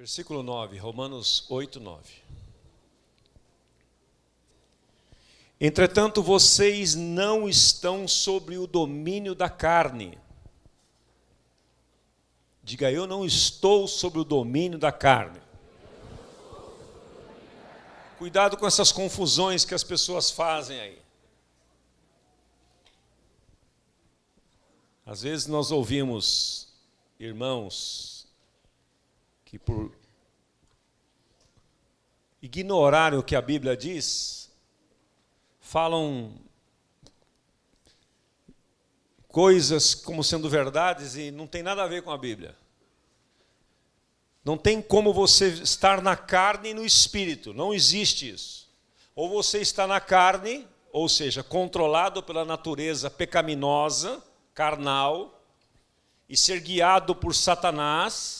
Versículo 9, Romanos 8, 9. Entretanto, vocês não estão sobre o domínio da carne. Diga, eu não estou sobre o domínio da carne. Cuidado com essas confusões que as pessoas fazem aí. Às vezes nós ouvimos irmãos que por ignorarem o que a Bíblia diz, falam coisas como sendo verdades e não tem nada a ver com a Bíblia. Não tem como você estar na carne e no espírito, não existe isso. Ou você está na carne, ou seja, controlado pela natureza pecaminosa, carnal, e ser guiado por Satanás,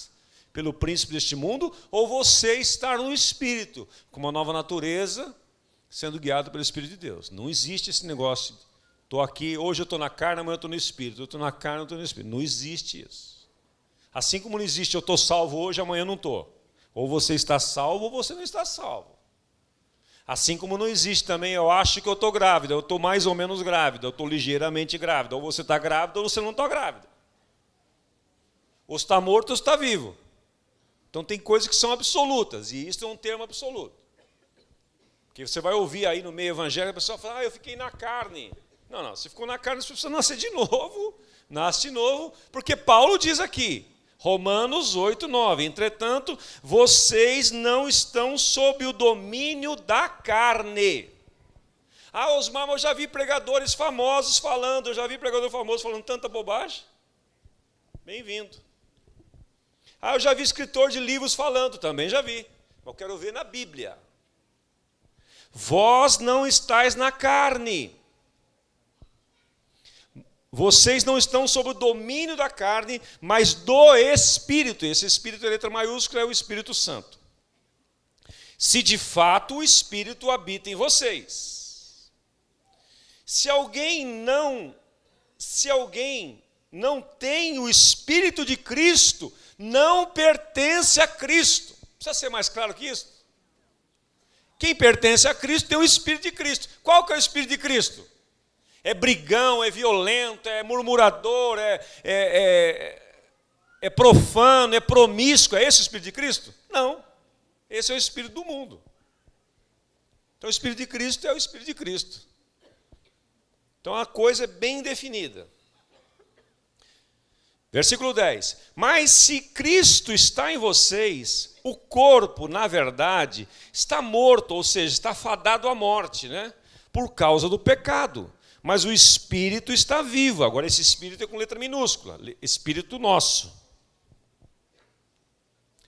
pelo príncipe deste mundo, ou você está no espírito, com uma nova natureza, sendo guiado pelo Espírito de Deus. Não existe esse negócio, estou aqui, hoje eu estou na carne, amanhã eu estou no espírito, eu estou na carne, eu estou no espírito. Não existe isso. Assim como não existe eu estou salvo hoje, amanhã não estou. Ou você está salvo ou você não está salvo. Assim como não existe também, eu acho que eu estou grávida, eu estou mais ou menos grávida, eu estou ligeiramente grávida. Ou você está grávida ou você não está grávida. Ou está morto ou está vivo. Então tem coisas que são absolutas, e isso é um termo absoluto. Porque você vai ouvir aí no meio evangélico, a pessoa fala, eu fiquei na carne. Não, você ficou na carne, você precisa nascer de novo, nasce de novo, porque Paulo diz aqui, Romanos 8, 9, entretanto, vocês não estão sob o domínio da carne. Osmar, mas eu já vi pregadores famosos falando, tanta bobagem. Bem-vindo. Eu já vi escritor de livros falando, também já vi. Eu quero ver na Bíblia. Vós não estáis na carne. Vocês não estão sob o domínio da carne, mas do Espírito. Esse Espírito, a letra maiúscula, é o Espírito Santo. Se de fato o Espírito habita em vocês. Se alguém não tem o Espírito de Cristo, não pertence a Cristo. Precisa ser mais claro que isso? Quem pertence a Cristo tem o Espírito de Cristo. Qual que é o Espírito de Cristo? É brigão, é violento, é murmurador, é profano, é promíscuo. É esse o Espírito de Cristo? Não. Esse é o Espírito do mundo. Então o Espírito de Cristo é o Espírito de Cristo. Então a coisa é bem definida. Versículo 10. Mas se Cristo está em vocês, o corpo, na verdade, está morto, ou seja, está fadado à morte, né? Por causa do pecado. Mas o Espírito está vivo. Agora esse Espírito é com letra minúscula, Espírito nosso.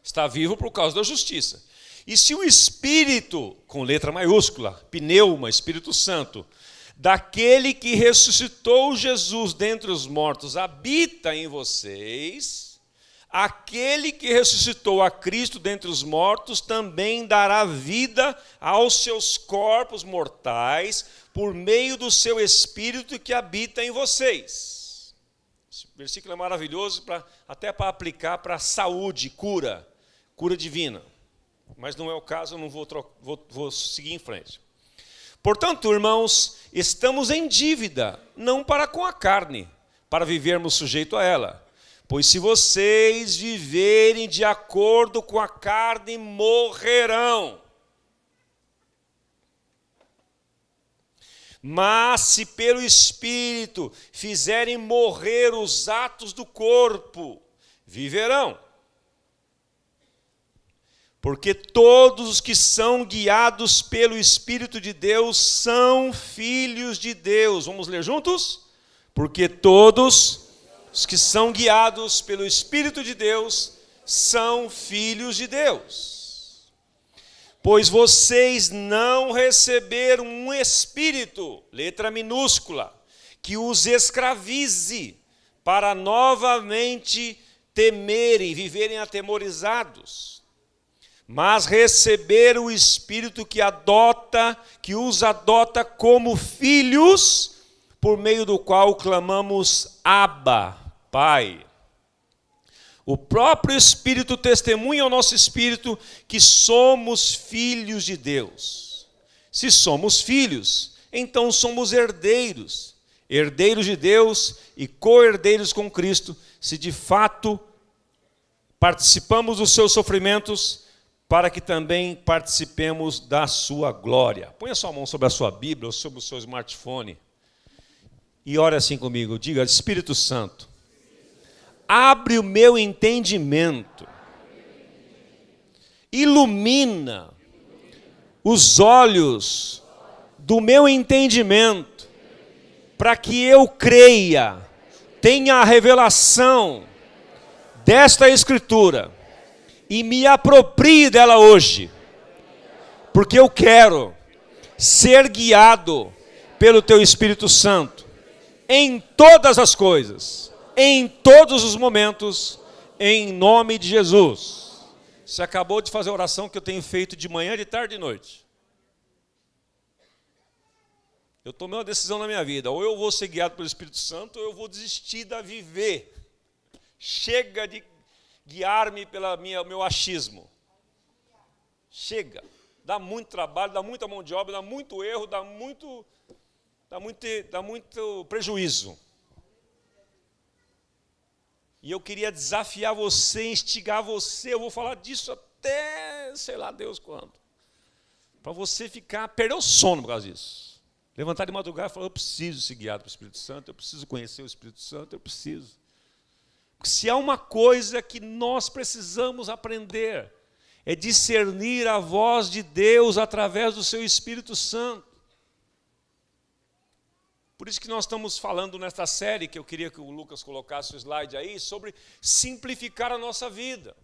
Está vivo por causa da justiça. E se o Espírito, com letra maiúscula, pneuma, Espírito Santo, daquele que ressuscitou Jesus dentre os mortos, habita em vocês, aquele que ressuscitou a Cristo dentre os mortos também dará vida aos seus corpos mortais por meio do seu Espírito que habita em vocês. Esse versículo é maravilhoso até para aplicar para saúde, cura divina. Mas não é o caso, eu não vou seguir em frente. Portanto, irmãos, estamos em dívida, não para com a carne, para vivermos sujeito a ela. Pois se vocês viverem de acordo com a carne, morrerão. Mas se pelo Espírito fizerem morrer os atos do corpo, viverão. Porque todos os que são guiados pelo Espírito de Deus são filhos de Deus. Vamos ler juntos? Porque todos os que são guiados pelo Espírito de Deus são filhos de Deus. Pois vocês não receberam um espírito, letra minúscula, que os escravize para novamente temerem, viverem atemorizados. Mas receber o Espírito que os adota como filhos, por meio do qual clamamos Abba, Pai. O próprio Espírito testemunha ao nosso espírito que somos filhos de Deus. Se somos filhos, então somos herdeiros, herdeiros de Deus e co-herdeiros com Cristo, se de fato participamos dos seus sofrimentos, para que também participemos da sua glória. Põe a sua mão sobre a sua Bíblia ou sobre o seu smartphone e ore assim comigo. Diga: Espírito Santo, abre o meu entendimento, ilumina os olhos do meu entendimento, para que eu creia, tenha a revelação desta Escritura e me aproprie dela hoje, porque eu quero ser guiado pelo Teu Espírito Santo em todas as coisas, em todos os momentos, em nome de Jesus. Você acabou de fazer a oração que eu tenho feito de manhã, de tarde e de noite. Eu tomei uma decisão na minha vida: ou eu vou ser guiado pelo Espírito Santo, ou eu vou desistir da viver. Chega de guiar-me pelo meu achismo. Chega. Dá muito trabalho, dá muita mão de obra, dá muito erro, dá muito prejuízo. E eu queria desafiar você, instigar você, eu vou falar disso até, sei lá Deus quando, para você perder o sono por causa disso. Levantar de madrugada e falar: eu preciso ser guiado pelo Espírito Santo, eu preciso conhecer o Espírito Santo, eu preciso. Porque se há uma coisa que nós precisamos aprender, é discernir a voz de Deus através do seu Espírito Santo. Por isso que nós estamos falando nesta série, que eu queria que o Lucas colocasse o slide aí, sobre simplificar a nossa vida.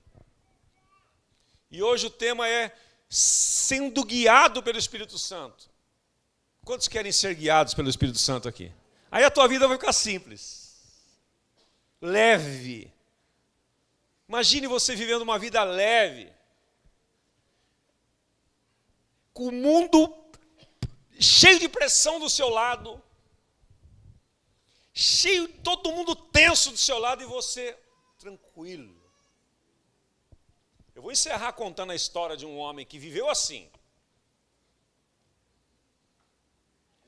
E hoje o tema é sendo guiado pelo Espírito Santo. Quantos querem ser guiados pelo Espírito Santo aqui? Aí a tua vida vai ficar simples, leve. Imagine você vivendo uma vida leve, com o mundo cheio de pressão do seu lado, todo mundo tenso do seu lado e você tranquilo. Eu vou encerrar contando a história de um homem que viveu assim.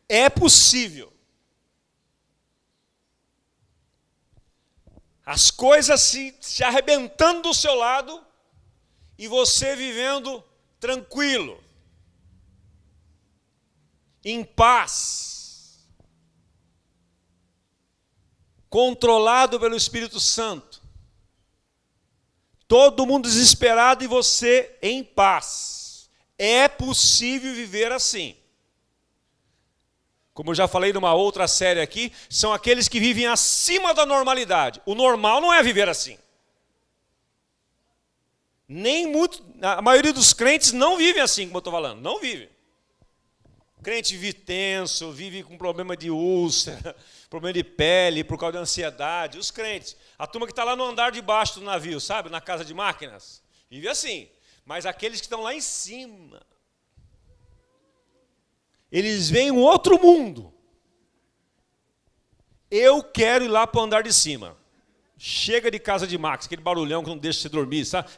É possível. As coisas se arrebentando do seu lado e você vivendo tranquilo, em paz, controlado pelo Espírito Santo. Todo mundo desesperado e você em paz. É possível viver assim. Como eu já falei numa outra série aqui, são aqueles que vivem acima da normalidade. O normal não é viver assim. A maioria dos crentes não vivem assim, como eu estou falando. Não vivem. O crente vive tenso, vive com problema de úlcera, problema de pele, por causa da ansiedade. Os crentes, a turma que está lá no andar de baixo do navio, sabe? Na casa de máquinas, vive assim. Mas aqueles que estão lá em cima, eles veem um outro mundo. Eu quero ir lá para o andar de cima. Chega de casa de máquinas, aquele barulhão que não deixa você dormir, sabe?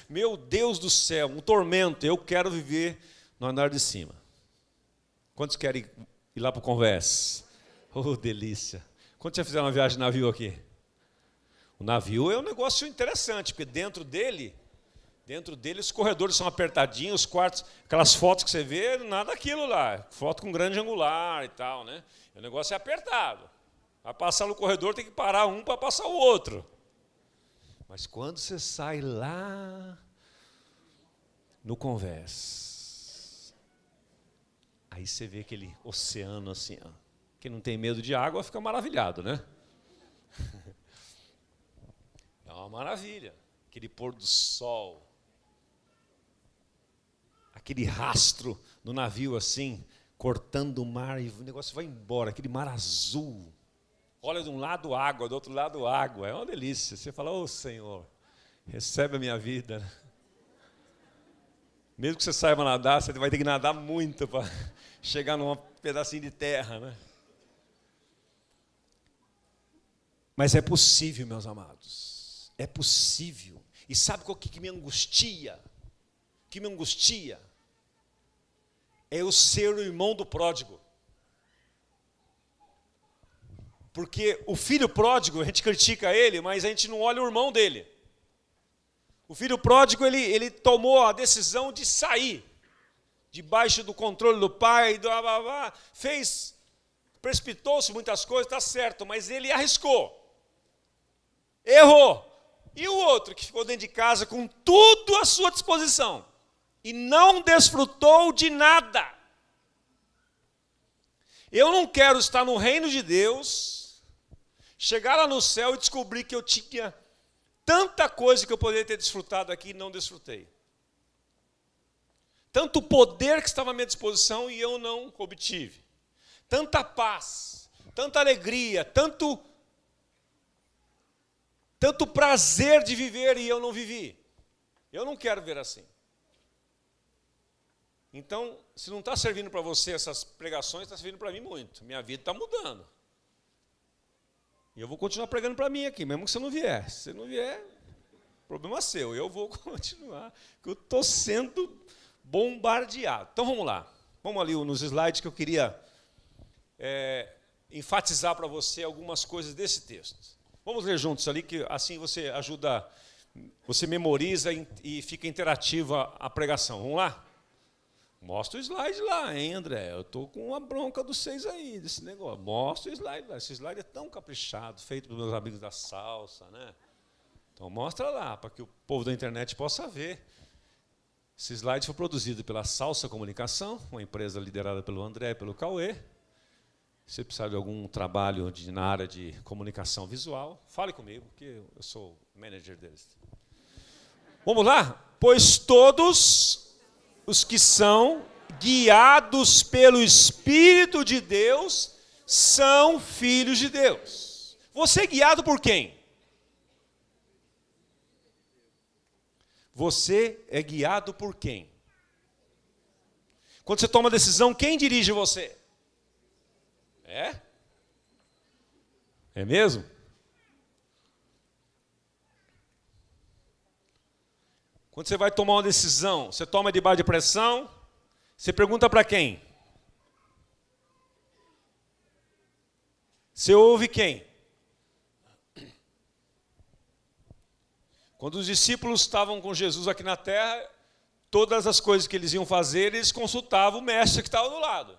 Meu Deus do céu, um tormento. Eu quero viver no andar de cima. Quantos querem ir lá para o Converse? Oh, delícia. Quantos já fizeram uma viagem de navio aqui? O navio é um negócio interessante, porque dentro dele os corredores são apertadinhos, os quartos, aquelas fotos que você vê, nada daquilo lá. Foto com grande angular e tal, né? O negócio é apertado. Vai passar no corredor, tem que parar um para passar o outro. Mas quando você sai lá no Converse, aí você vê aquele oceano assim, ó. Quem não tem medo de água fica maravilhado, né? É uma maravilha. Aquele pôr do sol, aquele rastro no navio assim, cortando o mar e o negócio vai embora, aquele mar azul. Olha de um lado água, do outro lado água. É uma delícia. Você fala: ô Senhor, recebe a minha vida. Mesmo que você saiba nadar, você vai ter que nadar muito para chegar num pedacinho de terra, né? Mas é possível, meus amados. É possível. E sabe o que me angustia? O que me angustia? É eu ser o irmão do pródigo. Porque o filho pródigo, a gente critica ele, mas a gente não olha o irmão dele. O filho pródigo, ele tomou a decisão de sair debaixo do controle do pai, precipitou-se muitas coisas, está certo, mas ele arriscou. Errou. E o outro que ficou dentro de casa com tudo à sua disposição e não desfrutou de nada. Eu não quero estar no reino de Deus, chegar lá no céu e descobrir que eu tinha tanta coisa que eu poderia ter desfrutado aqui e não desfrutei. Tanto poder que estava à minha disposição e eu não obtive. Tanta paz, tanta alegria, tanto prazer de viver e eu não vivi. Eu não quero ver assim. Então, se não está servindo para você essas pregações, está servindo para mim muito. Minha vida está mudando. E eu vou continuar pregando para mim aqui, mesmo que você não vier. Se você não vier, problema seu. Eu vou continuar, porque eu estou sendo bombardeado. Então, vamos lá. Vamos ali nos slides que eu queria enfatizar para você algumas coisas desse texto. Vamos ler juntos ali, que assim você ajuda, você memoriza e fica interativa a pregação. Vamos lá? Mostra o slide lá, hein, André? Eu estou com uma bronca dos 6 aí, desse negócio. Mostra o slide lá. Esse slide é tão caprichado, feito pelos meus amigos da salsa, né? Então, mostra lá, para que o povo da internet possa ver. Esse slide foi produzido pela Salsa Comunicação, uma empresa liderada pelo André e pelo Cauê. Se você precisar de algum trabalho na área de comunicação visual, fale comigo, que eu sou o manager deles. Vamos lá? Pois todos os que são guiados pelo Espírito de Deus são filhos de Deus. Você é guiado por quem? Você é guiado por quem? Quando você toma decisão, quem dirige você? É? É mesmo? Quando você vai tomar uma decisão, você toma debaixo de pressão, você pergunta para quem? Você ouve quem? Quando os discípulos estavam com Jesus aqui na terra, todas as coisas que eles iam fazer, eles consultavam o mestre que estava do lado.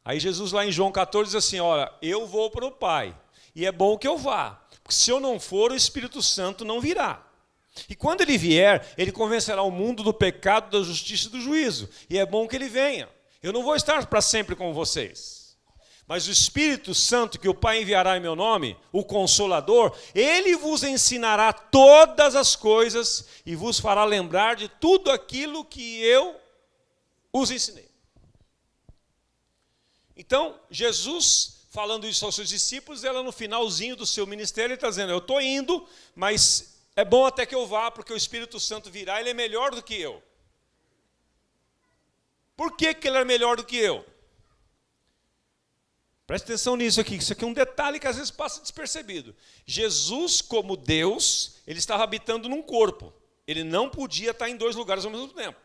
Aí Jesus lá em João 14 diz assim, olha, eu vou para o Pai, e é bom que eu vá, porque se eu não for, o Espírito Santo não virá. E quando ele vier, ele convencerá o mundo do pecado, da justiça e do juízo. E é bom que ele venha. Eu não vou estar para sempre com vocês. Mas o Espírito Santo, que o Pai enviará em meu nome, o Consolador, ele vos ensinará todas as coisas e vos fará lembrar de tudo aquilo que eu os ensinei. Então, Jesus, falando isso aos seus discípulos, ela no finalzinho do seu ministério, ele está dizendo, eu estou indo, mas é bom até que eu vá, porque o Espírito Santo virá, ele é melhor do que eu. Por que ele é melhor do que eu? Preste atenção nisso aqui, isso aqui é um detalhe que às vezes passa despercebido. Jesus, como Deus, ele estava habitando num corpo. Ele não podia estar em 2 lugares ao mesmo tempo.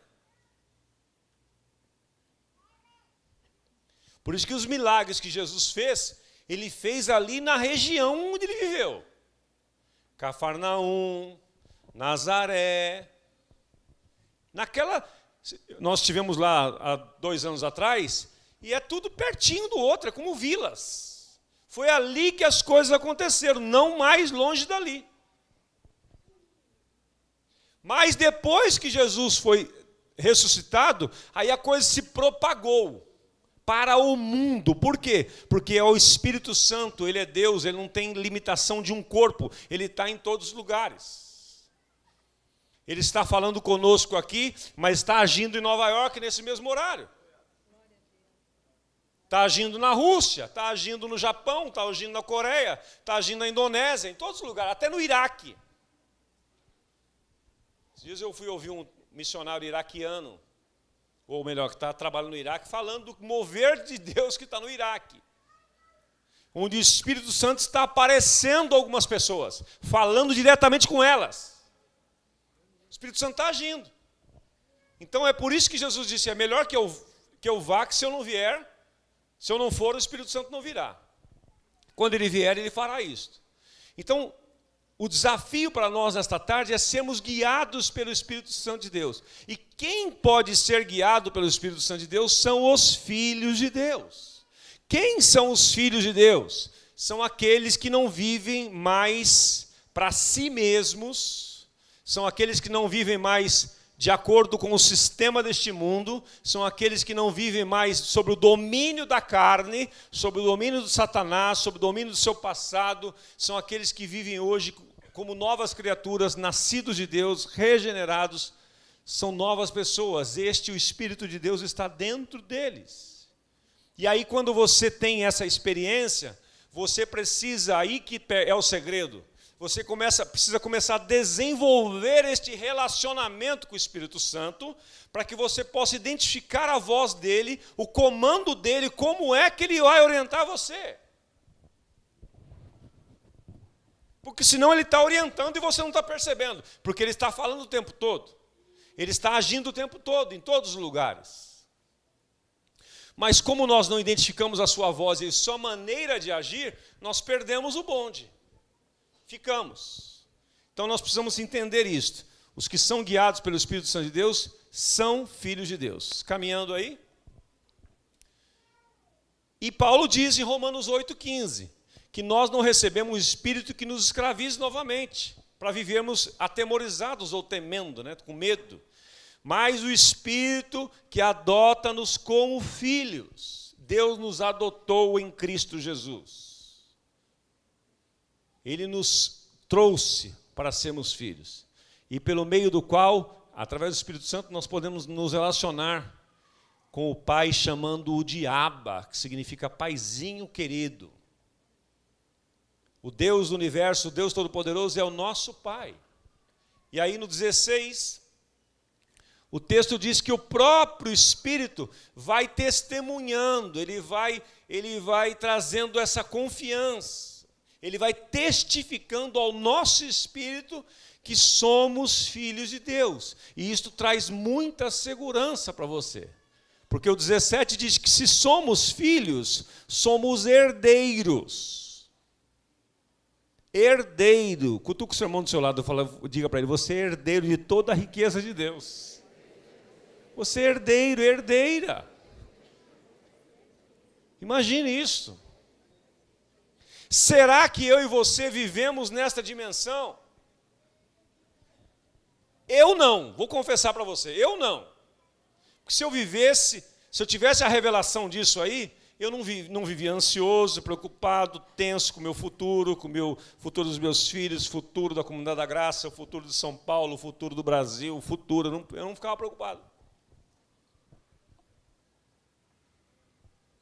Por isso que os milagres que Jesus fez, ele fez ali na região onde ele viveu. Cafarnaum, Nazaré. Nós estivemos lá há 2 anos atrás, e é tudo pertinho do outro, é como vilas. Foi ali que as coisas aconteceram, não mais longe dali. Mas depois que Jesus foi ressuscitado, aí a coisa se propagou para o mundo. Por quê? Porque é o Espírito Santo, ele é Deus, ele não tem limitação de um corpo, ele está em todos os lugares. Ele está falando conosco aqui, mas está agindo em Nova York nesse mesmo horário. Está agindo na Rússia, está agindo no Japão, está agindo na Coreia, está agindo na Indonésia, em todos os lugares, até no Iraque. Esses dias eu fui ouvir um missionário iraquiano, ou melhor, que está trabalhando no Iraque, falando do mover de Deus que está no Iraque. onde o Espírito Santo está aparecendo a algumas pessoas, falando diretamente com elas. O Espírito Santo está agindo. Então é por isso que Jesus disse, é melhor que eu vá, que se eu não vier, se eu não for, o Espírito Santo não virá. Quando ele vier, ele fará isso. Então, o desafio para nós nesta tarde é sermos guiados pelo Espírito Santo de Deus. E quem pode ser guiado pelo Espírito Santo de Deus são os filhos de Deus. Quem são os filhos de Deus? São aqueles que não vivem mais para si mesmos, são aqueles que não vivem mais de acordo com o sistema deste mundo, são aqueles que não vivem mais sob o domínio da carne, sob o domínio do Satanás, sob o domínio do seu passado, são aqueles que vivem hoje como novas criaturas, nascidos de Deus, regenerados, são novas pessoas. O Espírito de Deus está dentro deles. E aí, quando você tem essa experiência, você precisa, aí que é o segredo, você precisa começar a desenvolver este relacionamento com o Espírito Santo, para que você possa identificar a voz dele, o comando dele, como é que ele vai orientar você. Porque senão ele está orientando e você não está percebendo, porque ele está falando o tempo todo. Ele está agindo o tempo todo, em todos os lugares. Mas como nós não identificamos a sua voz e a sua maneira de agir, nós perdemos o bonde. Ficamos. Então nós precisamos entender isto. Os que são guiados pelo Espírito Santo de Deus são filhos de Deus. Caminhando aí. E Paulo diz em Romanos 8,15, que nós não recebemos um espírito que nos escravize novamente, para vivermos atemorizados ou temendo, com medo. Mas o Espírito que adota-nos como filhos. Deus nos adotou em Cristo Jesus. Ele nos trouxe para sermos filhos. E pelo meio do qual, através do Espírito Santo, nós podemos nos relacionar com o Pai, chamando-o de Abba, que significa paizinho querido. O Deus do universo, o Deus Todo-Poderoso é o nosso Pai. E aí no 16, o texto diz que o próprio Espírito vai testemunhando, ele vai trazendo essa confiança. Ele vai testificando ao nosso espírito que somos filhos de Deus. E isto traz muita segurança para você. Porque o 17 diz que se somos filhos, somos herdeiros. Herdeiro. Cutuca o seu irmão do seu lado, diga para ele, você é herdeiro de toda a riqueza de Deus. Você é herdeiro, herdeira. Imagine isso. Será que eu e você vivemos nesta dimensão? Eu não, vou confessar para você, eu não. Porque se eu tivesse a revelação disso aí, eu não vivia ansioso, preocupado, tenso com o meu futuro dos meus filhos, futuro da Comunidade da Graça, o futuro de São Paulo, o futuro do Brasil, o futuro, eu não ficava preocupado.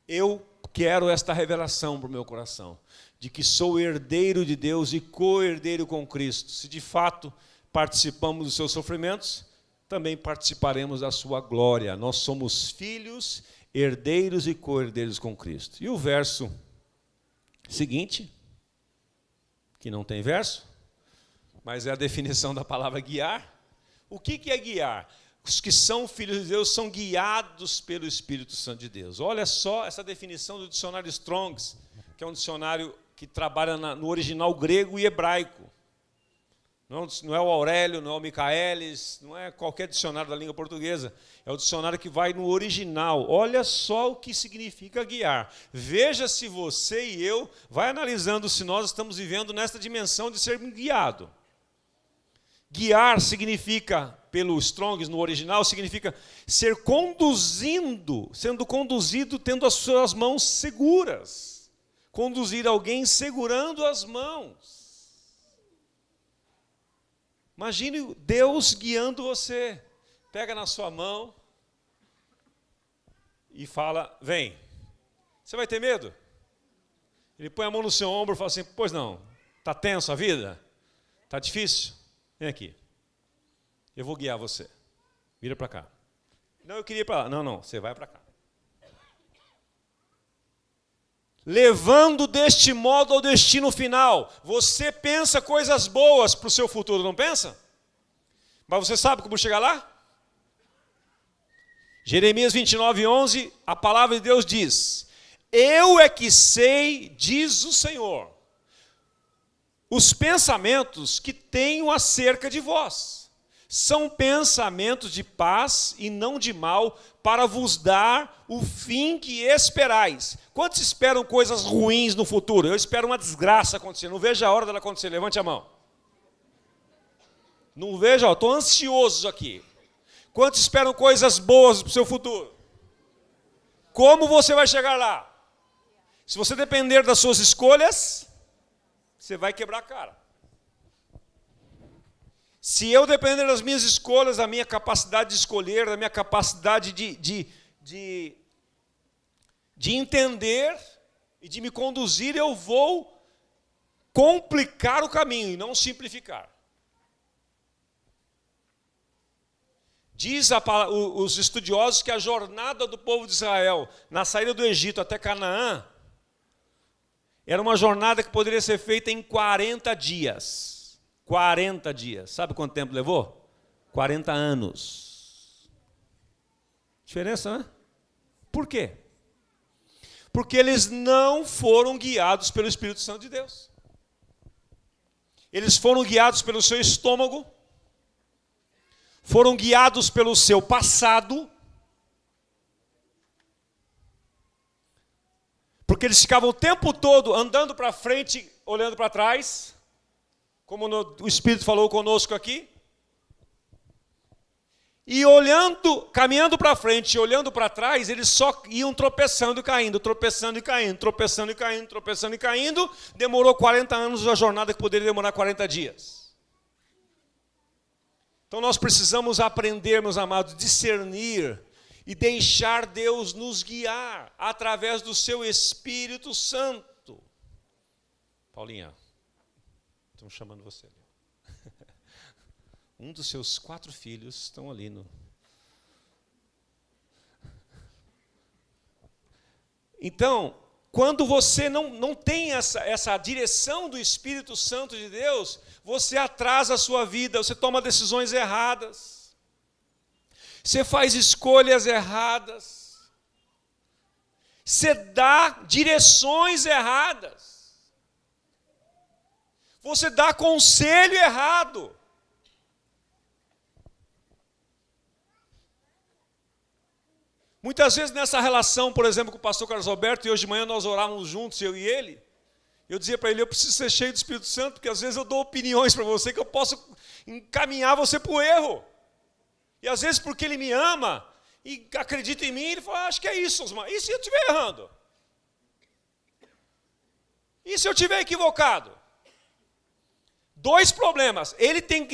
Eu quero esta revelação para o meu coração, de que sou herdeiro de Deus e co-herdeiro com Cristo. Se de fato participamos dos seus sofrimentos, também participaremos da sua glória. Nós somos filhos, herdeiros e co-herdeiros com Cristo. E o verso seguinte, que não tem verso, mas é a definição da palavra guiar. O que é guiar? Os que são filhos de Deus são guiados pelo Espírito Santo de Deus. Olha só essa definição do dicionário Strongs, que é um dicionário que trabalha no original grego e hebraico. Não é o Aurélio, não é o Michaelis, não é qualquer dicionário da língua portuguesa. É o dicionário que vai no original. Olha só o que significa guiar. Veja se você e eu, vai analisando se nós estamos vivendo nesta dimensão de ser guiado. Guiar significa, pelo Strongs no original, significa sendo conduzido, tendo as suas mãos seguras. Conduzir alguém segurando as mãos. Imagine Deus guiando você. Pega na sua mão e fala, vem. Você vai ter medo? Ele põe a mão no seu ombro e fala assim, pois não, está tenso a vida? Está difícil? Vem aqui. Eu vou guiar você. Vira para cá. Não, eu queria ir para lá. Não, você vai para cá. levando deste modo ao destino final. Você pensa coisas boas para o seu futuro, não pensa? Mas você sabe como chegar lá? Jeremias 29:11, a palavra de Deus diz: eu é que sei, diz o Senhor, os pensamentos que tenho acerca de vós. São pensamentos de paz e não de mal, para vos dar o fim que esperais. Quantos esperam coisas ruins no futuro? Eu espero uma desgraça acontecer, não vejo a hora dela acontecer, levante a mão. Não vejo, estou ansioso aqui. Quantos esperam coisas boas para o seu futuro? Como você vai chegar lá? Se você depender das suas escolhas, você vai quebrar a cara. Se eu depender das minhas escolhas, da minha capacidade de escolher, da minha capacidade de entender e de me conduzir, eu vou complicar o caminho e não simplificar. Diz os estudiosos que a jornada do povo de Israel na saída do Egito até Canaã era uma jornada que poderia ser feita em 40 dias. 40 dias. Sabe quanto tempo levou? 40 anos. Diferença, né? Por quê? Porque eles não foram guiados pelo Espírito Santo de Deus. Eles foram guiados pelo seu estômago, foram guiados pelo seu passado, porque eles ficavam o tempo todo andando para frente, olhando para trás, como o Espírito falou conosco aqui, e caminhando para frente e olhando para trás, eles só iam tropeçando e caindo, tropeçando e caindo, tropeçando e caindo, tropeçando e caindo. Demorou 40 anos a jornada que poderia demorar 40 dias. Então nós precisamos aprender, meus amados, discernir e deixar Deus nos guiar através do seu Espírito Santo. Paulinha, estamos chamando você ali. Um dos seus 4 filhos estão ali no... Então, quando você não tem essa direção do Espírito Santo de Deus, você atrasa a sua vida, você toma decisões erradas, você faz escolhas erradas, você dá direções erradas, você dá conselho errado. Muitas vezes nessa relação, por exemplo, com o pastor Carlos Alberto, e hoje de manhã nós orávamos juntos, eu e ele, eu dizia para ele, eu preciso ser cheio do Espírito Santo, porque às vezes eu dou opiniões para você que eu posso encaminhar você para o erro. E às vezes porque ele me ama e acredita em mim, ele fala, acho que é isso, Osmar. E se eu estiver errando? E se eu estiver equivocado? 2 problemas. Ele tem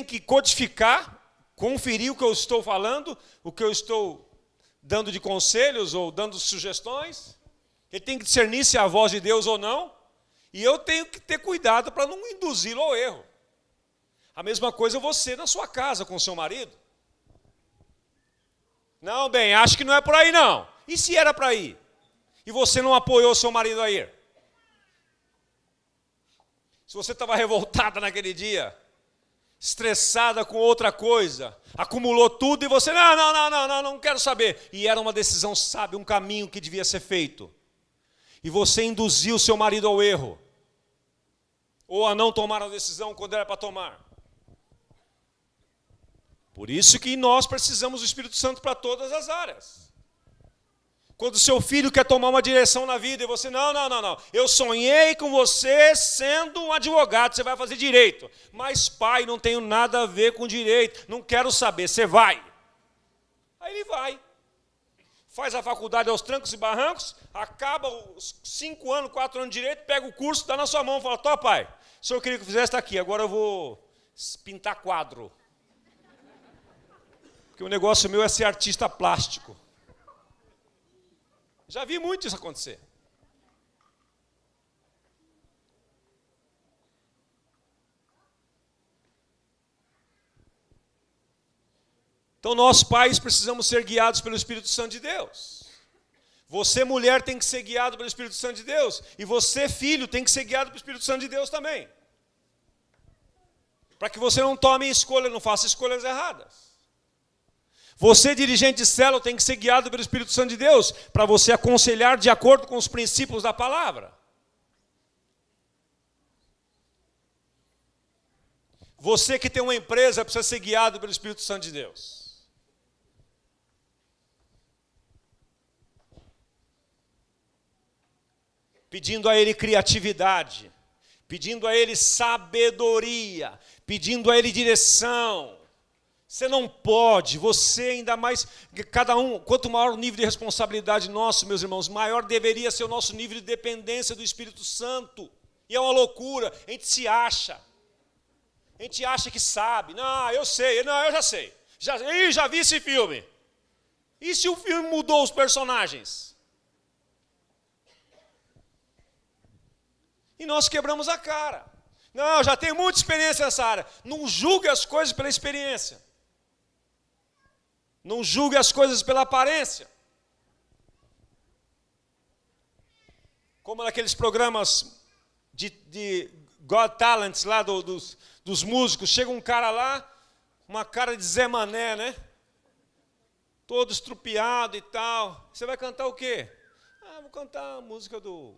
que codificar, conferir o que eu estou falando, o que eu estou dando de conselhos ou dando sugestões. Ele tem que discernir se é a voz de Deus ou não. E eu tenho que ter cuidado para não induzi-lo ao erro. A mesma coisa você na sua casa com o seu marido. Não, bem, acho que não é por aí não. E se era para ir? E você não apoiou o seu marido a ir? Se você estava revoltada naquele dia, estressada com outra coisa, acumulou tudo e você, não quero saber. E era uma decisão sábia, um caminho que devia ser feito. E você induziu o seu marido ao erro. Ou a não tomar a decisão quando era para tomar. Por isso que nós precisamos do Espírito Santo para todas as áreas. Quando o seu filho quer tomar uma direção na vida e você, não, eu sonhei com você sendo um advogado, você vai fazer direito. Mas pai, não tenho nada a ver com direito, não quero saber, você vai. Aí ele vai. Faz a faculdade aos trancos e barrancos, acaba os 5 anos, 4 anos de direito, pega o curso, dá na sua mão e fala, tô pai, o senhor queria que eu fizesse, está aqui, agora eu vou pintar quadro. Porque o negócio meu é ser artista plástico. Já vi muito isso acontecer. Então nós pais precisamos ser guiados pelo Espírito Santo de Deus. Você, mulher, tem que ser guiado pelo Espírito Santo de Deus. E você, filho, tem que ser guiado pelo Espírito Santo de Deus também. Para que você não tome escolha, não faça escolhas erradas. Você, dirigente de célula, tem que ser guiado pelo Espírito Santo de Deus, para você aconselhar de acordo com os princípios da palavra. Você que tem uma empresa precisa ser guiado pelo Espírito Santo de Deus. Pedindo a Ele criatividade, pedindo a Ele sabedoria, pedindo a Ele direção. Você não pode, você ainda mais, cada um, quanto maior o nível de responsabilidade nosso, meus irmãos, maior deveria ser o nosso nível de dependência do Espírito Santo. E é uma loucura, a gente se acha. A gente acha que sabe. Não, eu sei, não, eu já sei. Já vi esse filme. E se o filme mudou os personagens? E nós quebramos a cara. Não, já tenho muita experiência nessa área. Não julgue as coisas pela experiência. Não julgue as coisas pela aparência. Como naqueles programas de God Talents lá dos músicos. Chega um cara lá, uma cara de Zé Mané, né? Todo estrupiado e tal. Você vai cantar o quê? Vou cantar a música do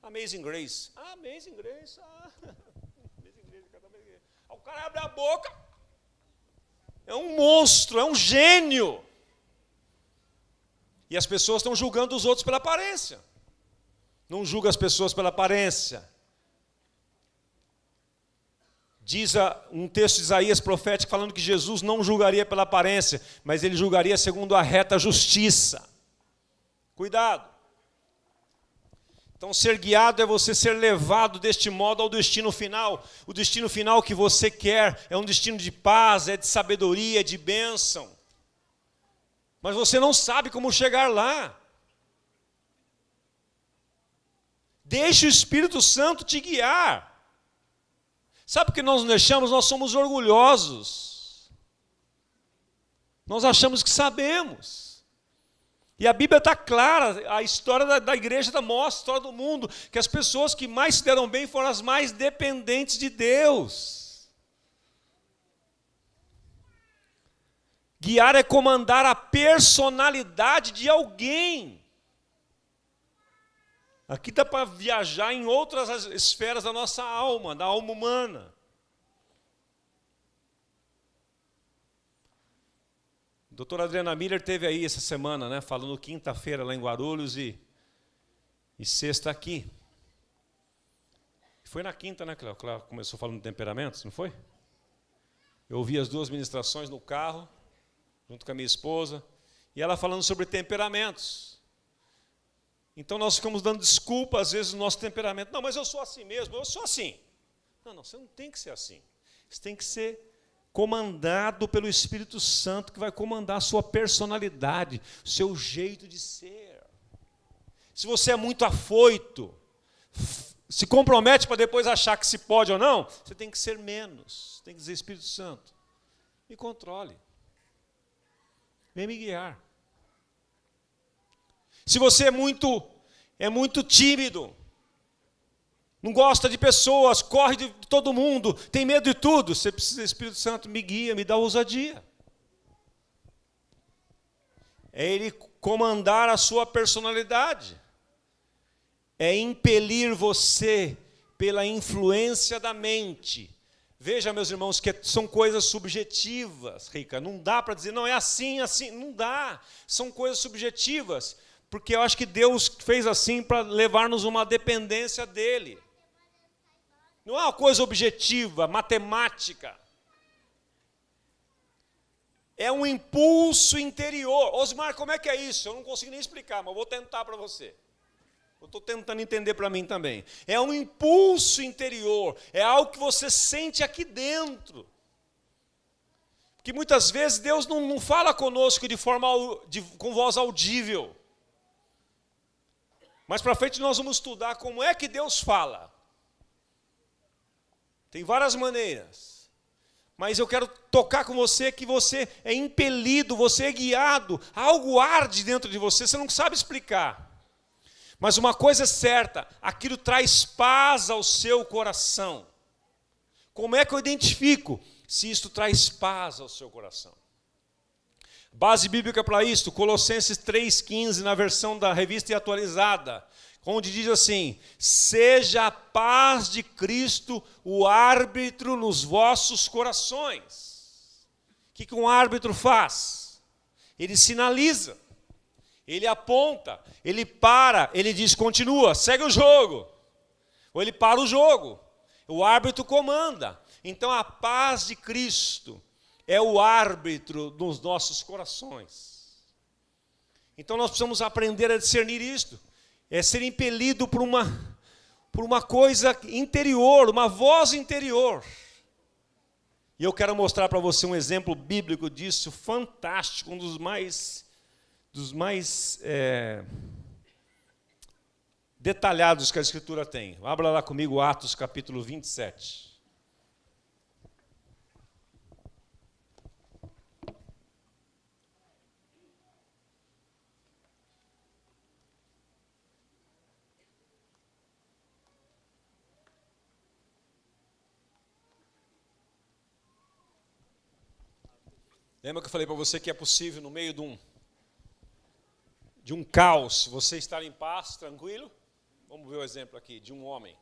Amazing Grace. Amazing Grace. Amazing Grace. Aí o cara abre a boca. É um monstro, é um gênio. E as pessoas estão julgando os outros pela aparência. Não julga as pessoas pela aparência. Diz um texto de Isaías profético falando que Jesus não julgaria pela aparência, mas ele julgaria segundo a reta justiça. Cuidado. Então, ser guiado é você ser levado deste modo ao destino final. O destino final que você quer é um destino de paz, é de sabedoria, é de bênção. Mas você não sabe como chegar lá. Deixe o Espírito Santo te guiar. Sabe o que nós não deixamos? Nós somos orgulhosos. Nós achamos que sabemos. E a Bíblia está clara, a história da igreja mostra, a história do mundo, que as pessoas que mais se deram bem foram as mais dependentes de Deus. Guiar é comandar a personalidade de alguém. Aqui dá para viajar em outras esferas da nossa alma, da alma humana. A doutora Adriana Miller esteve aí essa semana, né, falando quinta-feira lá em Guarulhos e sexta aqui. Foi na quinta, né, que ela começou falando de temperamentos, não foi? Eu ouvi as duas ministrações no carro, junto com a minha esposa, e ela falando sobre temperamentos. Então nós ficamos dando desculpa, às vezes, no nosso temperamento. Não, mas eu sou assim mesmo, eu sou assim. Não, você não tem que ser assim. Você tem que ser comandado pelo Espírito Santo, que vai comandar a sua personalidade, o seu jeito de ser. Se você é muito afoito, se compromete para depois achar que se pode ou não, você tem que ser menos. Tem que dizer, Espírito Santo, me controle. Vem me guiar. Se você é muito tímido, não gosta de pessoas, corre de todo mundo, tem medo de tudo, você precisa, Espírito Santo, me guia, me dá ousadia. É Ele comandar a sua personalidade. É impelir você pela influência da mente. Veja, meus irmãos, que são coisas subjetivas, Rica. Não dá para dizer, não, é assim, assim. Não dá. São coisas subjetivas. Porque eu acho que Deus fez assim para levar-nos uma dependência dEle. Não é uma coisa objetiva, matemática. É um impulso interior. Osmar, como é que é isso? Eu não consigo nem explicar, mas vou tentar para você. Eu estou tentando entender para mim também. É um impulso interior. É algo que você sente aqui dentro. Porque muitas vezes Deus não fala conosco com voz audível. Mas para frente nós vamos estudar como é que Deus fala. Tem várias maneiras. Mas eu quero tocar com você que você é impelido, você é guiado, algo arde dentro de você, você não sabe explicar. Mas uma coisa é certa, aquilo traz paz ao seu coração. Como é que eu identifico se isto traz paz ao seu coração? Base bíblica para isto, Colossenses 3,15, na versão da Revista e Atualizada, onde diz assim: seja a paz de Cristo o árbitro nos vossos corações. O que um árbitro faz? Ele sinaliza, ele aponta, ele para, ele diz continua, segue o jogo. Ou ele para o jogo, o árbitro comanda. Então a paz de Cristo é o árbitro dos nossos corações. Então nós precisamos aprender a discernir isto. É ser impelido por uma coisa interior, uma voz interior. E eu quero mostrar para você um exemplo bíblico disso, fantástico, um dos mais detalhados que a Escritura tem. Abra lá comigo Atos capítulo 27. Lembra que eu falei para você que é possível, no meio de um caos, você estar em paz, tranquilo? Vamos ver o exemplo aqui de um homem.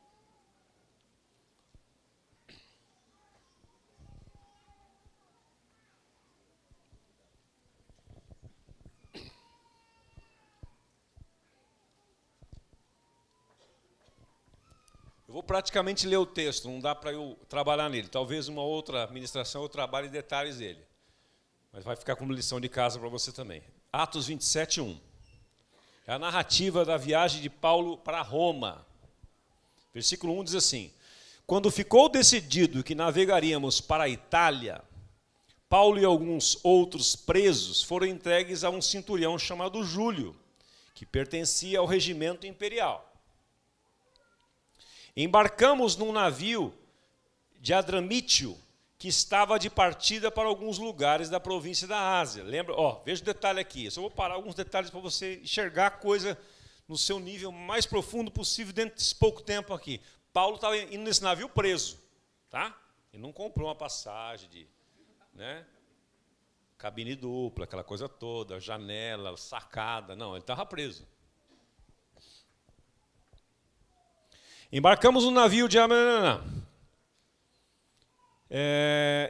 Eu vou praticamente ler o texto, não dá para eu trabalhar nele. Talvez uma outra ministração eu trabalhe detalhes dele. Mas vai ficar como lição de casa para você também. Atos 27, 1. É a narrativa da viagem de Paulo para Roma. Versículo 1 diz assim: quando ficou decidido que navegaríamos para a Itália, Paulo e alguns outros presos foram entregues a um centurião chamado Júlio, que pertencia ao regimento imperial. Embarcamos num navio de Adramítio, que estava de partida para alguns lugares da província da Ásia. Lembra? Veja o detalhe aqui. Eu só vou parar alguns detalhes para você enxergar a coisa no seu nível mais profundo possível dentro desse pouco tempo aqui. Paulo estava indo nesse navio preso, tá? Ele não comprou uma passagem de, cabine dupla, aquela coisa toda, janela, sacada. Não, ele estava preso. Embarcamos no navio de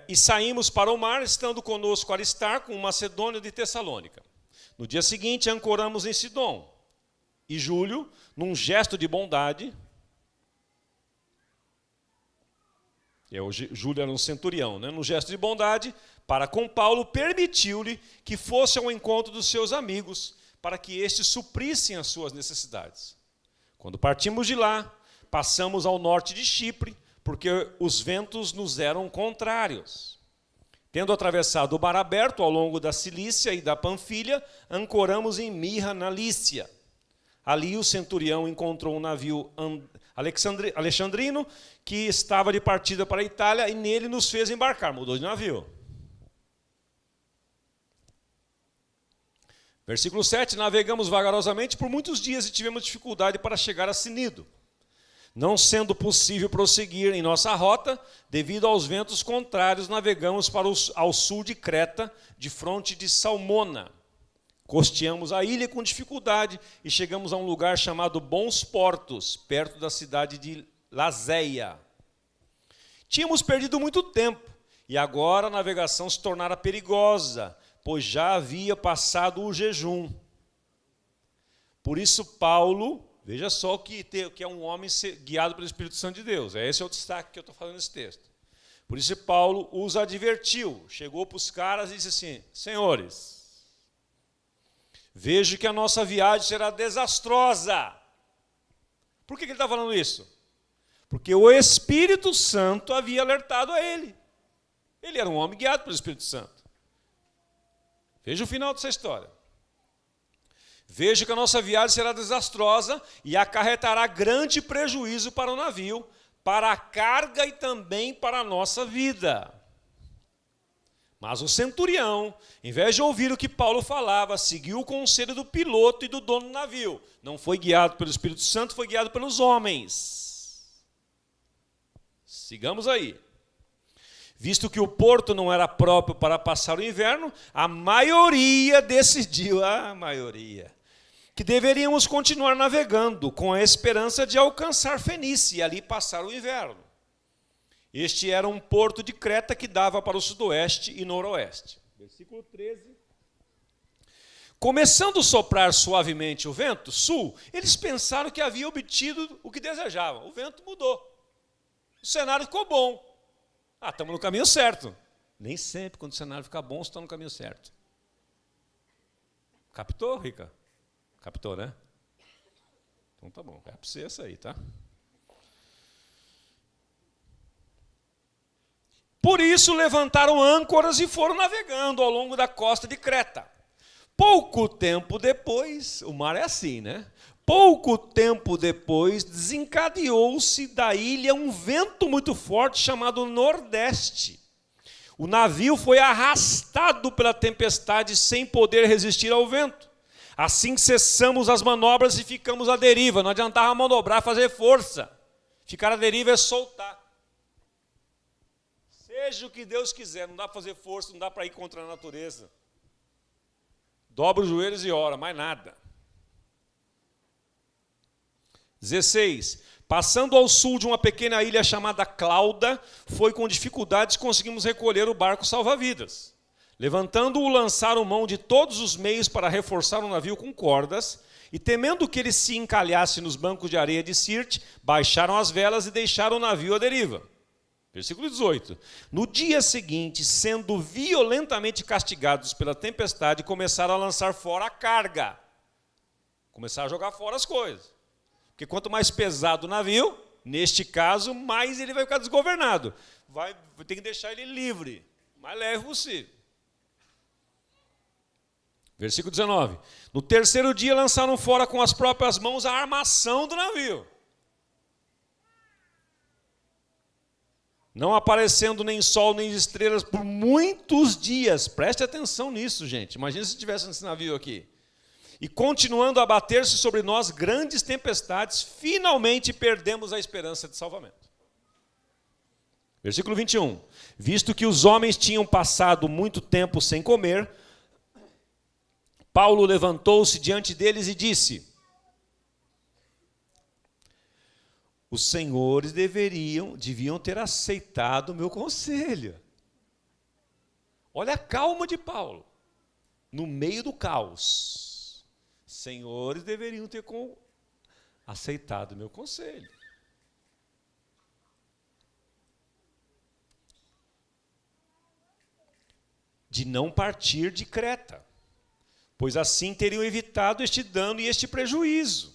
e saímos para o mar, estando conosco Aristarco, um macedônio de Tessalônica. No dia seguinte, ancoramos em Sidom. E Júlio, num gesto de bondade, Júlio era um centurião, num gesto de bondade, para com Paulo, permitiu-lhe que fosse ao encontro dos seus amigos, para que estes suprissem as suas necessidades. Quando partimos de lá, passamos ao norte de Chipre, porque os ventos nos eram contrários. Tendo atravessado o mar aberto ao longo da Cilícia e da Panfilha, ancoramos em Mirra, na Lícia. Ali o centurião encontrou um navio alexandrino que estava de partida para a Itália e nele nos fez embarcar. Mudou de navio. Versículo 7, navegamos vagarosamente por muitos dias e tivemos dificuldade para chegar a Cnido. Não sendo possível prosseguir em nossa rota, devido aos ventos contrários, navegamos ao sul de Creta, de fronte de Salmona. Costeamos a ilha com dificuldade e chegamos a um lugar chamado Bons Portos, perto da cidade de Lazéia. Tínhamos perdido muito tempo e agora a navegação se tornara perigosa, pois já havia passado o jejum. Por isso Paulo... Veja só que é um homem guiado pelo Espírito Santo de Deus. Esse é o destaque que eu estou falando nesse texto. Por isso Paulo os advertiu. Chegou para os caras e disse assim: senhores, vejo que a nossa viagem será desastrosa. Por que ele está falando isso? Porque o Espírito Santo havia alertado a ele. Ele era um homem guiado pelo Espírito Santo. Veja o final dessa história. Vejo que a nossa viagem será desastrosa e acarretará grande prejuízo para o navio, para a carga e também para a nossa vida. Mas o centurião, em vez de ouvir o que Paulo falava, seguiu o conselho do piloto e do dono do navio. Não foi guiado pelo Espírito Santo, foi guiado pelos homens. Sigamos aí. Visto que o porto não era próprio para passar o inverno, a maioria decidiu, que deveríamos continuar navegando com a esperança de alcançar Fenícia e ali passar o inverno. Este era um porto de Creta que dava para o sudoeste e noroeste. Versículo 13. Começando a soprar suavemente o vento sul, eles pensaram que havia obtido o que desejavam. O vento mudou. O cenário ficou bom. Estamos no caminho certo. Nem sempre, quando o cenário fica bom, estão no caminho certo. Captou, Rica? Captou, né? Então tá bom. É para você essa aí, tá? Por isso levantaram âncoras e foram navegando ao longo da costa de Creta. Pouco tempo depois, o mar é assim, né? Pouco tempo depois, desencadeou-se da ilha um vento muito forte chamado Nordeste. O navio foi arrastado pela tempestade sem poder resistir ao vento. Assim cessamos as manobras e ficamos à deriva. Não adiantava manobrar, fazer força. Ficar à deriva é soltar. Seja o que Deus quiser, não dá para fazer força, não dá para ir contra a natureza. Dobra os joelhos e ora, mais nada. 16. Passando ao sul de uma pequena ilha chamada Clauda, foi com dificuldades que conseguimos recolher o barco salva-vidas. Levantando-o, lançaram mão de todos os meios para reforçar o navio com cordas, e temendo que ele se encalhasse nos bancos de areia de Sirte, baixaram as velas e deixaram o navio à deriva. Versículo 18. No dia seguinte, sendo violentamente castigados pela tempestade, começaram a lançar fora a carga. Começaram a jogar fora as coisas. Porque quanto mais pesado o navio, neste caso, mais ele vai ficar desgovernado. Vai ter que deixar ele livre, mais leve possível. Versículo 19. No terceiro dia, lançaram fora com as próprias mãos a armação do navio. Não aparecendo nem sol nem estrelas por muitos dias. Preste atenção nisso, gente. Imagina se estivesse nesse navio aqui. E continuando a abater-se sobre nós grandes tempestades, finalmente perdemos a esperança de salvamento. Versículo 21. Visto que os homens tinham passado muito tempo sem comer, Paulo levantou-se diante deles e disse: os senhores deviam ter aceitado o meu conselho. Olha a calma de Paulo, no meio do caos. Senhores deveriam ter aceitado o meu conselho. De não partir de Creta, pois assim teriam evitado este dano e este prejuízo.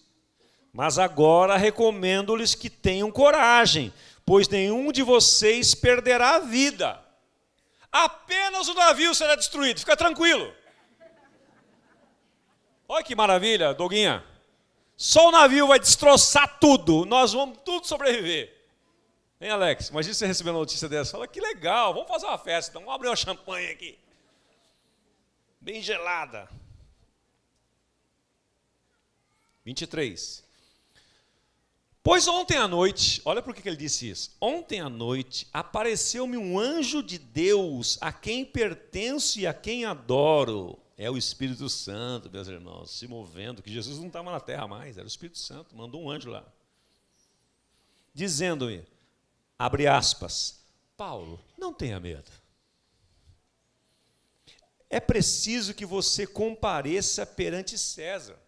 Mas agora recomendo-lhes que tenham coragem, pois nenhum de vocês perderá a vida. Apenas o navio será destruído, fica tranquilo. Olha que maravilha, Doguinha. Só o navio vai destroçar tudo, nós vamos tudo sobreviver. Hein, Alex? Imagina você receber uma notícia dessa. Fala, que legal, vamos fazer uma festa, então vamos abrir uma champanhe aqui. Bem gelada. 23. Pois ontem à noite, olha por que ele disse isso. Ontem à noite apareceu-me um anjo de Deus, a quem pertenço e a quem adoro. É o Espírito Santo, meus irmãos, se movendo, que Jesus não estava na terra mais, era o Espírito Santo, mandou um anjo lá. Dizendo-me, abre aspas, Paulo, não tenha medo. É preciso que você compareça perante César.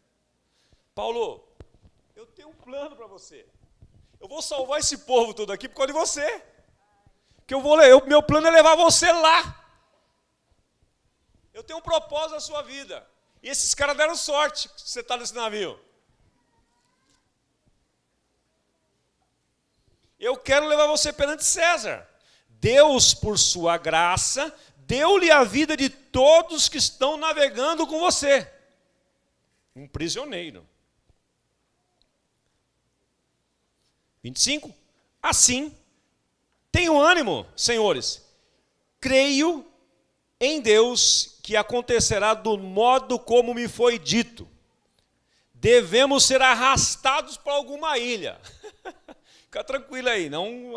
Paulo, eu tenho um plano para você. Eu vou salvar esse povo todo aqui por causa de você. Que meu plano é levar você lá. Eu tenho um propósito na sua vida. E esses caras deram sorte que você está nesse navio. Eu quero levar você perante César. Deus, por sua graça, deu-lhe a vida de todos que estão navegando com você. Um prisioneiro. 25. Assim, tenham ânimo, senhores. Creio em Deus que acontecerá do modo como me foi dito. Devemos ser arrastados para alguma ilha. Fica tranquilo aí, não,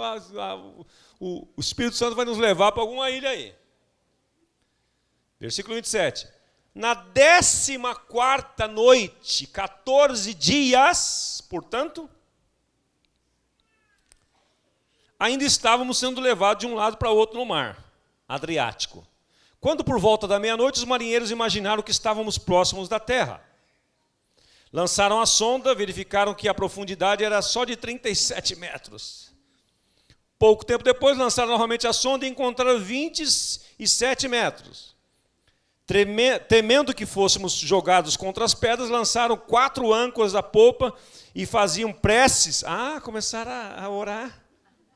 o Espírito Santo vai nos levar para alguma ilha aí. Versículo 27. Na 14ª noite, 14 dias, portanto, ainda estávamos sendo levados de um lado para o outro no mar Adriático. Quando por volta da meia-noite, os marinheiros imaginaram que estávamos próximos da terra. Lançaram a sonda, verificaram que a profundidade era só de 37 metros. Pouco tempo depois, lançaram novamente a sonda e encontraram 27 metros. Temendo que fôssemos jogados contra as pedras, lançaram 4 âncoras da popa e faziam preces. Começaram a orar.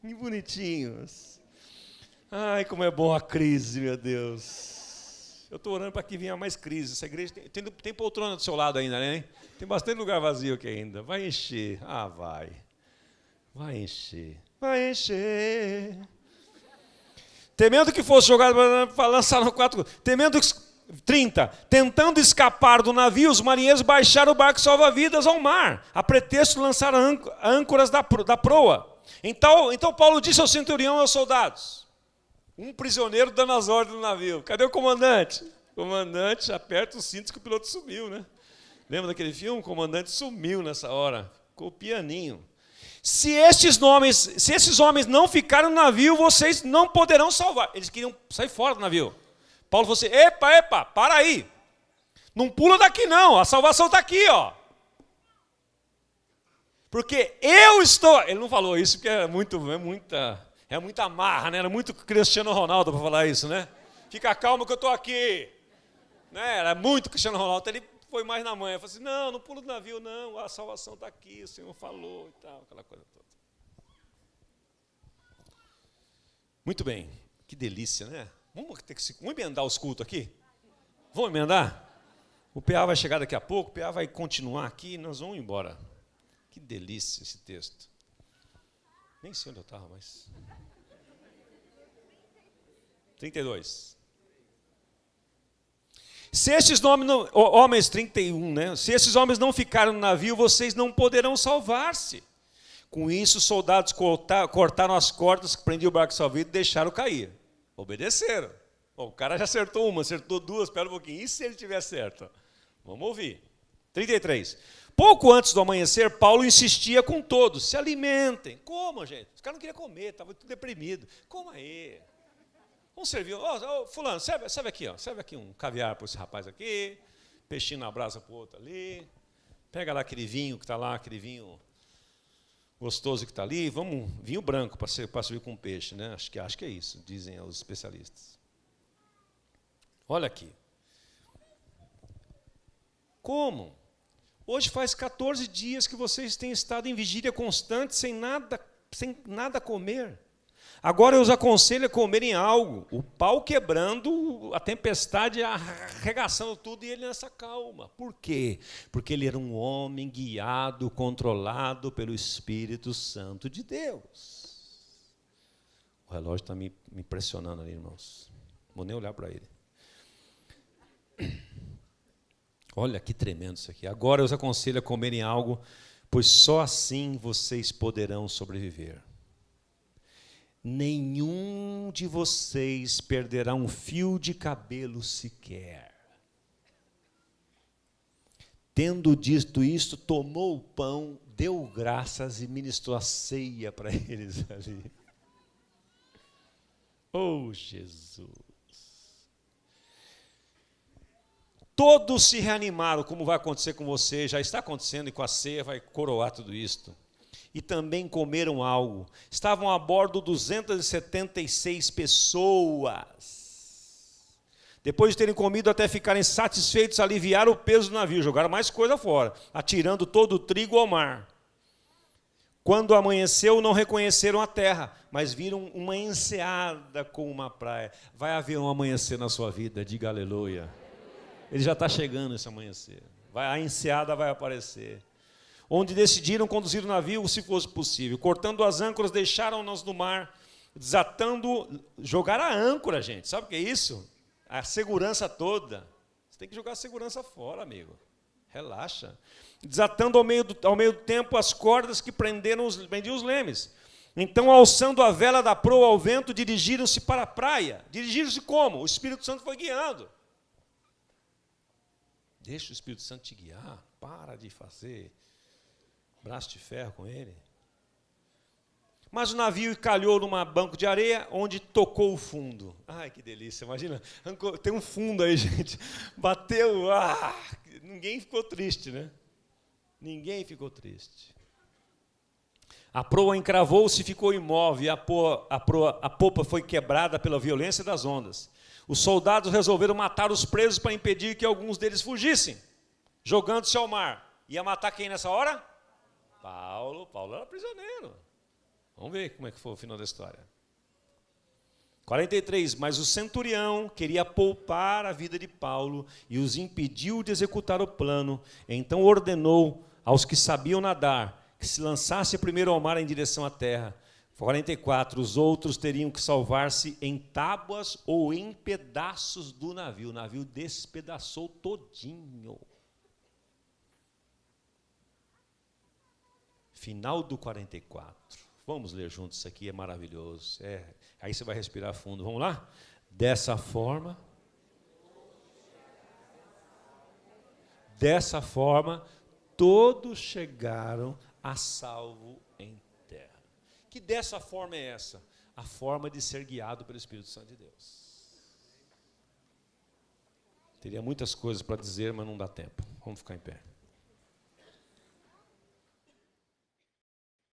Que bonitinhos. Ai, como é bom a crise, meu Deus. Eu estou orando para que venha mais crise. Essa igreja tem poltrona do seu lado ainda, né? Tem bastante lugar vazio aqui ainda. Vai encher. Vai. Vai encher. Vai encher. Temendo que fosse jogado para lançar no 4. 30. Tentando escapar do navio, os marinheiros baixaram o barco salva-vidas ao mar, a pretexto de lançar âncoras da proa. Então Paulo disse ao centurião e aos soldados, um prisioneiro dando as ordens do navio. Cadê o comandante? O comandante aperta os cintos que o piloto sumiu, né? Lembra daquele filme? O comandante sumiu nessa hora. Ficou pianinho. Se esses homens não ficarem no navio, vocês não poderão salvar. Eles queriam sair fora do navio. Paulo falou assim, epa, para aí. Não pula daqui não, a salvação está aqui, ó. Porque eu estou... Ele não falou isso porque é muita marra, né? Era muito Cristiano Ronaldo para falar isso, né? Fica calmo que eu estou aqui. Né? Era muito Cristiano Ronaldo, ele foi mais na manhã. Falou assim, não pula do navio, não, a salvação está aqui, o Senhor falou e tal, aquela coisa toda. Muito bem, que delícia, né? Vamos emendar os cultos aqui? Vamos emendar? O PA vai chegar daqui a pouco, o PA vai continuar aqui e nós vamos embora. Que delícia esse texto. Nem sei onde eu estava, mas... 32. Se estes homens, 31, né? Se esses homens não ficarem no navio, vocês não poderão salvar-se. Com isso, os soldados cortaram as cordas que prendiam o barco salva-vidas e deixaram cair. Obedeceram. O cara já acertou uma, acertou duas, espera um pouquinho. E se ele tiver certo? Vamos ouvir. 33. Pouco antes do amanhecer, Paulo insistia com todos, se alimentem. Como, gente? Os caras não queriam comer, estavam tudo deprimidos. Coma aí. Vamos servir. Fulano, serve aqui, ó. Serve aqui um caviar para esse rapaz aqui, peixinho na brasa para o outro ali. Pega lá aquele vinho que está lá, aquele vinho gostoso que está ali. Vamos, vinho branco para servir com peixe, né? Acho que é isso, dizem os especialistas. Olha aqui. Como? Hoje faz 14 dias que vocês têm estado em vigília constante, sem nada comer. Agora eu os aconselho a comerem algo. O pau quebrando, a tempestade arregaçando tudo e ele nessa calma. Por quê? Porque ele era um homem guiado, controlado pelo Espírito Santo de Deus. O relógio está me impressionando ali, irmãos. Não vou nem olhar para ele. Olha que tremendo isso aqui. Agora eu os aconselho a comerem algo, pois só assim vocês poderão sobreviver. Nenhum de vocês perderá um fio de cabelo sequer. Tendo dito isto, tomou o pão, deu graças e ministrou a ceia para eles ali. Oh, Jesus! Todos se reanimaram, como vai acontecer com você, já está acontecendo e com a ceia vai coroar tudo isto. E também comeram algo. Estavam a bordo 276 pessoas. Depois de terem comido até ficarem satisfeitos, aliviaram o peso do navio, jogaram mais coisa fora, atirando todo o trigo ao mar. Quando amanheceu, não reconheceram a terra, mas viram uma enseada com uma praia. Vai haver um amanhecer na sua vida, diga aleluia. Ele já está chegando esse amanhecer. A enseada vai aparecer. Onde decidiram conduzir o navio, se fosse possível. Cortando as âncoras, deixaram-nos no mar, desatando, jogar a âncora, gente. Sabe o que é isso? a segurança toda. Você tem que jogar a segurança fora, amigo. Relaxa. Desatando ao meio do tempo as cordas que prendiam os lemes. Então, alçando a vela da proa ao vento, dirigiram-se para a praia. Dirigiram-se como? O Espírito Santo foi guiando. Deixa o Espírito Santo te guiar. Para de fazer braço de ferro com ele. Mas o navio calhou num banco de areia, onde tocou o fundo. Ai, que delícia, imagina. Tem um fundo aí, gente. Bateu. Ninguém ficou triste, né? Ninguém ficou triste. A proa encravou-se e ficou imóvel, e a popa foi quebrada pela violência das ondas. Os soldados resolveram matar os presos para impedir que alguns deles fugissem, jogando-se ao mar. Ia matar quem nessa hora? Paulo. Paulo era prisioneiro. Vamos ver como é que foi o final da história. 43. Mas o centurião queria poupar a vida de Paulo e os impediu de executar o plano. Então ordenou aos que sabiam nadar que se lançasse primeiro ao mar em direção à terra. 44. Os outros teriam que salvar-se em tábuas ou em pedaços do navio. O navio despedaçou todinho. Final do 44. Vamos ler juntos isso aqui, é maravilhoso. Aí você vai respirar fundo. Vamos lá? Dessa forma, todos chegaram a salvo em terra. Que dessa forma é essa? A forma de ser guiado pelo Espírito Santo de Deus. Teria muitas coisas para dizer, mas não dá tempo. Vamos ficar em pé.